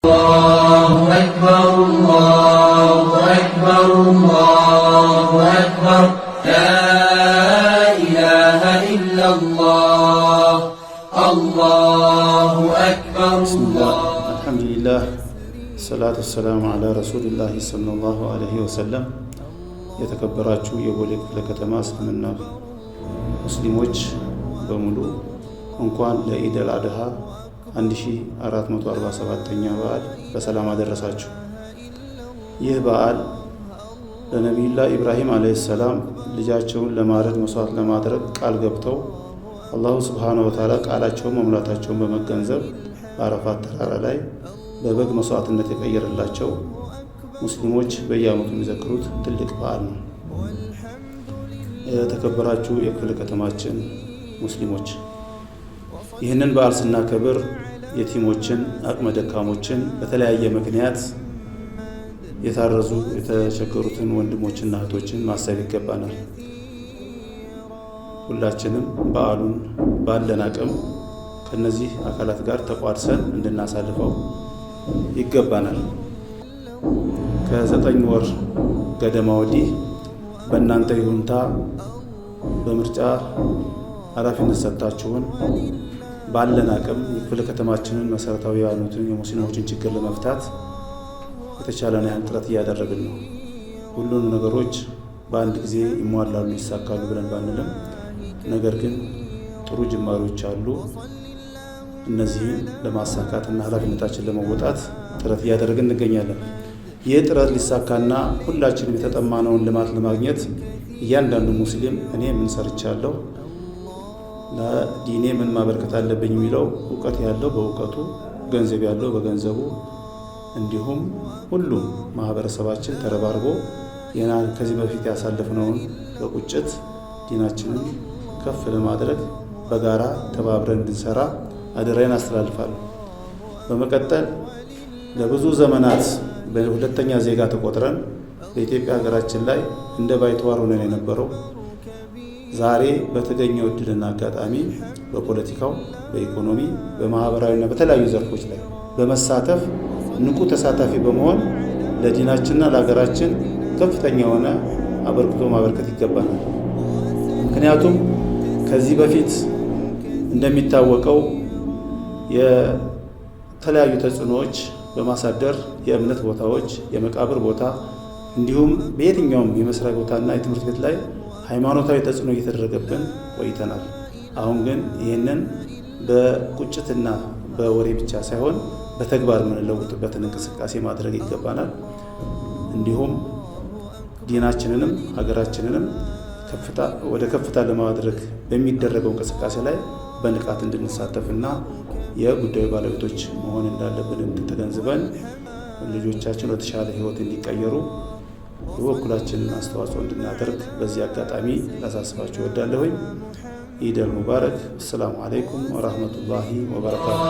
الله أكبر الله أكبر الله أكبر لا إله إلا الله الله أكبر بسم الله الحمد لله الصلاة والسلام على رسول الله صلى الله عليه وسلم የተከበራችሁ የቦሌ ክፍለ ከተማ እስልምና ሙስሊሞች በሙሉ እንኳን ለኢድ አልአድሃ 1447ኛ በዓል በሰላም አደረሳችሁ። ይህ በዓል ለነቢዩላህ ኢብራሂም አለይሂ ሰላም ልጃቸውን ለማረድ መስዋዕት ለማድረግ ቃል ገብተው አላሁ ሱብሓነሁ ወተዓላ ቃላቸውን መሙላታቸውን በመገንዘብ በአረፋት ተራራ ላይ በበግ መስዋዕትነት የቀየረላቸው ሙስሊሞች በየዓመቱ የሚዘክሩት ትልቅ በዓል ነው። የተከበራችሁ የክፍለ ከተማችን ሙስሊሞች ይህንን በዓል ስናከብር የቲሞችን፣ አቅመ ደካሞችን፣ በተለያየ ምክንያት የታረዙ የተቸገሩትን ወንድሞችና እህቶችን ማሰብ ይገባናል። ሁላችንም በዓሉን ባለን አቅም ከነዚህ አካላት ጋር ተቋድሰን እንድናሳልፈው ይገባናል። ከ9 ወር ገደማ ወዲህ በእናንተ ይሁንታ በምርጫ ኃላፊነት ሰጥታችሁን ባለን አቅም የክፍለ ከተማችንን መሰረታዊ ያሉትን የሙስሊሞችን ችግር ለመፍታት የተቻለን ያህል ጥረት እያደረግን ነው። ሁሉንም ነገሮች በአንድ ጊዜ ይሟላሉ ይሳካሉ ብለን ባንልም፣ ነገር ግን ጥሩ ጅማሬዎች አሉ። እነዚህን ለማሳካትና ኃላፊነታችን ለመወጣት ጥረት እያደረግን እንገኛለን። ይህ ጥረት ሊሳካና ሁላችንም የተጠማነውን ልማት ለማግኘት እያንዳንዱ ሙስሊም እኔ ምን ሰርቻለሁ፣ ለዲኔ ምን ማበርከት አለብኝ የሚለው እውቀት ያለው በእውቀቱ፣ ገንዘብ ያለው በገንዘቡ፣ እንዲሁም ሁሉም ማህበረሰባችን ተረባርቦ ከዚህ በፊት ያሳለፍነውን በቁጭት ዲናችንን ከፍ ለማድረግ በጋራ ተባብረን እንድንሰራ አደራዬን አስተላልፋለሁ። በመቀጠል ለብዙ ዘመናት በሁለተኛ ዜጋ ተቆጥረን በኢትዮጵያ ሀገራችን ላይ እንደ ባይተዋር ሆነን የነበረው ዛሬ በተገኘው እድልና አጋጣሚ በፖለቲካው፣ በኢኮኖሚ፣ በማህበራዊና በተለያዩ ዘርፎች ላይ በመሳተፍ ንቁ ተሳታፊ በመሆን ለዲናችንና ለሀገራችን ከፍተኛ የሆነ አበርክቶ ማበርከት ይገባናል። ምክንያቱም ከዚህ በፊት እንደሚታወቀው የተለያዩ ተጽዕኖዎች በማሳደር የእምነት ቦታዎች፣ የመቃብር ቦታ እንዲሁም በየትኛውም የመስሪያ ቦታና የትምህርት ቤት ላይ ሃይማኖታዊ ተጽዕኖ እየተደረገብን ቆይተናል። አሁን ግን ይህንን በቁጭትና በወሬ ብቻ ሳይሆን በተግባር የምንለውጥበትን እንቅስቃሴ ማድረግ ይገባናል። እንዲሁም ዲናችንንም ሀገራችንንም ወደ ከፍታ ለማድረግ በሚደረገው እንቅስቃሴ ላይ በንቃት እንድንሳተፍና የጉዳዩ ባለቤቶች መሆን እንዳለብን እንድንተገንዝበን ልጆቻችን ወደተሻለ ህይወት እንዲቀየሩ የበኩላችንን አስተዋጽኦ እንድናደርግ በዚህ አጋጣሚ ላሳስባችሁ እወዳለሁኝ። ኢድ ሙባረክ። አሰላሙ አለይኩም ወራህመቱላሂ ወበረካቱሁ።